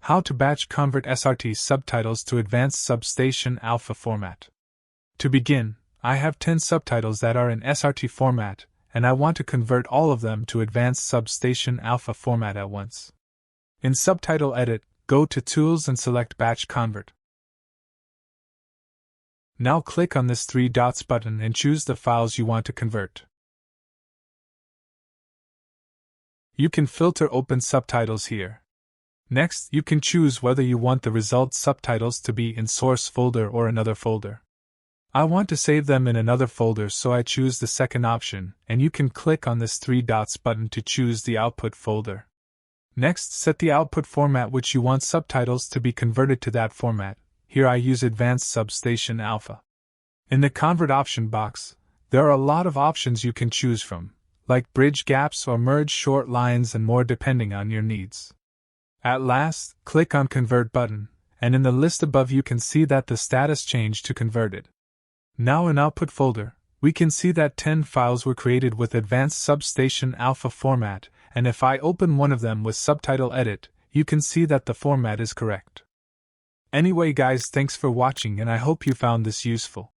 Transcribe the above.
How to batch convert SRT subtitles to advanced substation alpha format. To begin, I have 10 subtitles that are in SRT format, and I want to convert all of them to advanced substation alpha format at once. In Subtitle Edit, go to Tools and select Batch Convert. Now click on this 3 dots button and choose the files you want to convert. You can filter open subtitles here. Next, you can choose whether you want the result subtitles to be in source folder or another folder. I want to save them in another folder, so I choose the second option, and you can click on this 3 dots button to choose the output folder. Next, set the output format which you want subtitles to be converted to that format. Here I use Advanced Substation Alpha. In the Convert option box, there are a lot of options you can choose from, like bridge gaps or merge short lines and more depending on your needs. At last, click on Convert button, and in the list above you can see that the status changed to converted. Now in Output folder, we can see that 10 files were created with Advanced Substation Alpha format, and if I open one of them with Subtitle Edit, you can see that the format is correct. Anyway guys, thanks for watching and I hope you found this useful.